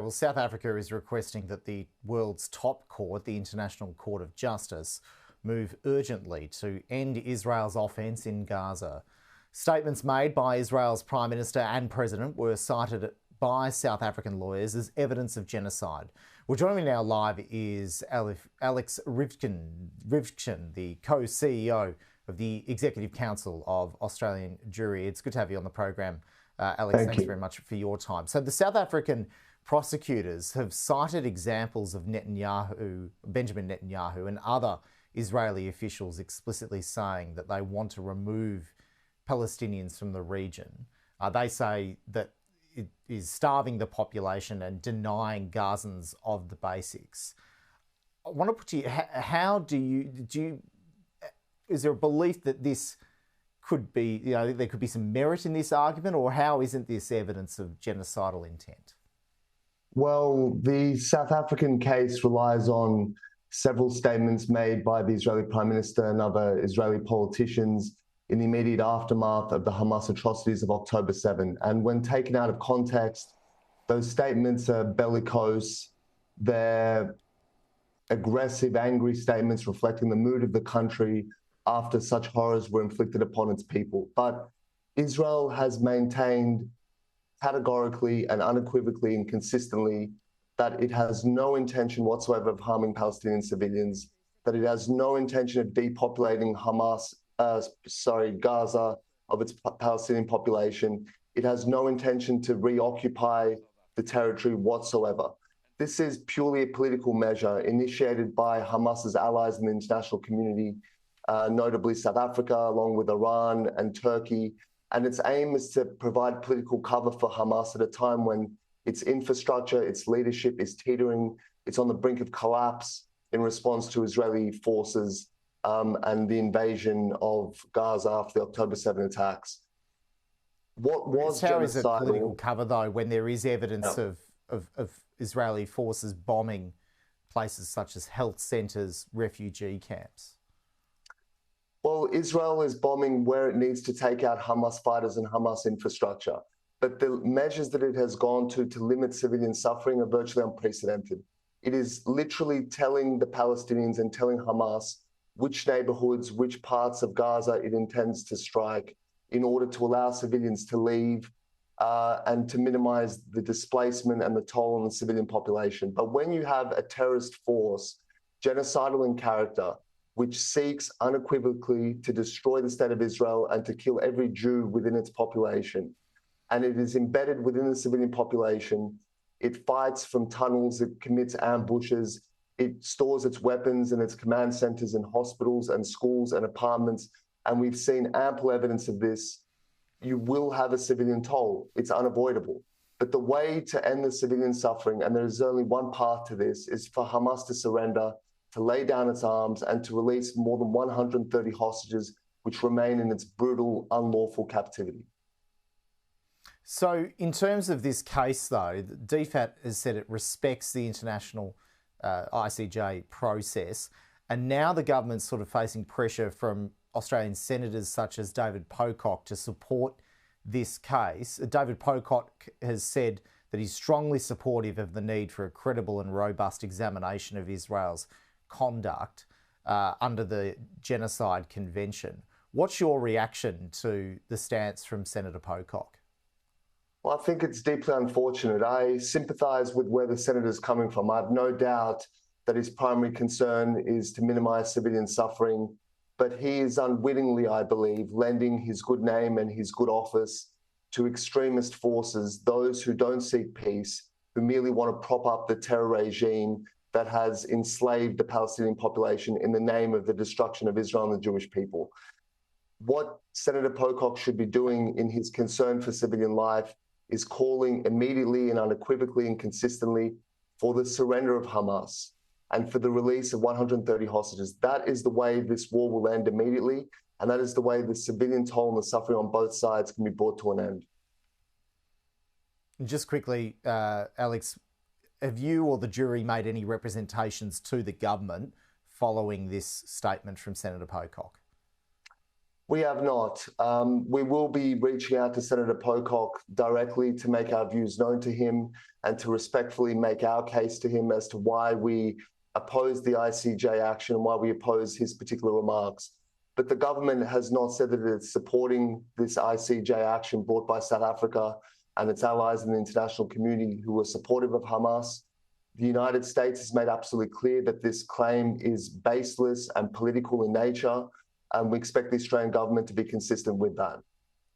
Well, South Africa is requesting that the world's top court, the International Court of Justice, move urgently to end Israel's offence in Gaza. Statements made by Israel's Prime Minister and President were cited by South African lawyers as evidence of genocide. Well, joining me now live is Alex Rivkin, the co-CEO of the Executive Council of Australian Jewry. It's good to have you on the program, Alex. Thanks very much for your time. So the South African prosecutors have cited examples of Benjamin Netanyahu and other Israeli officials explicitly saying that they want to remove Palestinians from the region. They say that it is starving the population and denying Gazans of the basics. I want to put to you, how is there a belief that this could be, there could be some merit in this argument, or how isn't this evidence of genocidal intent? Well, the South African case relies on several statements made by the Israeli Prime Minister and other Israeli politicians in the immediate aftermath of the Hamas atrocities of October 7. And when taken out of context, those statements are bellicose. They're aggressive, angry statements reflecting the mood of the country after such horrors were inflicted upon its people. But Israel has maintained categorically and unequivocally and consistently that it has no intention whatsoever of harming Palestinian civilians, that it has no intention of depopulating Gaza of its Palestinian population. It has no intention to reoccupy the territory whatsoever. This is purely a political measure initiated by Hamas's allies in the international community, notably South Africa, along with Iran and Turkey. And its aim is to provide political cover for Hamas at a time when its infrastructure, its leadership is teetering. It's on the brink of collapse in response to Israeli forces and the invasion of Gaza after the October 7 attacks. What was how is it political cover, though, when there is evidence of Israeli forces bombing places such as health centres, refugee camps? Well, Israel is bombing where it needs to take out Hamas fighters and Hamas infrastructure. But the measures that it has gone to limit civilian suffering are virtually unprecedented. It is literally telling the Palestinians and telling Hamas which neighborhoods, which parts of Gaza it intends to strike in order to allow civilians to leave and to minimize the displacement and the toll on the civilian population. But when you have a terrorist force, genocidal in character, which seeks unequivocally to destroy the state of Israel and to kill every Jew within its population, and it is embedded within the civilian population, it fights from tunnels, it commits ambushes, it stores its weapons in its command centers in hospitals and schools and apartments, and we've seen ample evidence of this. You will have a civilian toll. It's unavoidable. But the way to end the civilian suffering, and there is only one path to this, is for Hamas to surrender, to lay down its arms, and to release more than 130 hostages which remain in its brutal, unlawful captivity. So in terms of this case, though, DFAT has said it respects the international ICJ process, and now the government's sort of facing pressure from Australian senators such as David Pocock to support this case. David Pocock has said that he's strongly supportive of the need for a credible and robust examination of Israel's conduct under the Genocide Convention. What's your reaction to the stance from Senator Pocock? Well, I think it's deeply unfortunate. I sympathise with where the senator's coming from. I have no doubt that his primary concern is to minimise civilian suffering, but he is unwittingly, I believe, lending his good name and his good office to extremist forces, those who don't seek peace, who merely want to prop up the terror regime that has enslaved the Palestinian population in the name of the destruction of Israel and the Jewish people. What Senator Pocock should be doing in his concern for civilian life is calling immediately and unequivocally and consistently for the surrender of Hamas and for the release of 130 hostages. That is the way this war will end immediately, and that is the way the civilian toll and the suffering on both sides can be brought to an end. Just quickly, Alex, have you or the jury made any representations to the government following this statement from Senator Pocock? We have not. We will be reaching out to Senator Pocock directly to make our views known to him and to respectfully make our case to him as to why we oppose the ICJ action and why we oppose his particular remarks. But the government has not said that it's supporting this ICJ action brought by South Africa and its allies in the international community who are supportive of Hamas. The United States has made absolutely clear that this claim is baseless and political in nature, and we expect the Australian government to be consistent with that.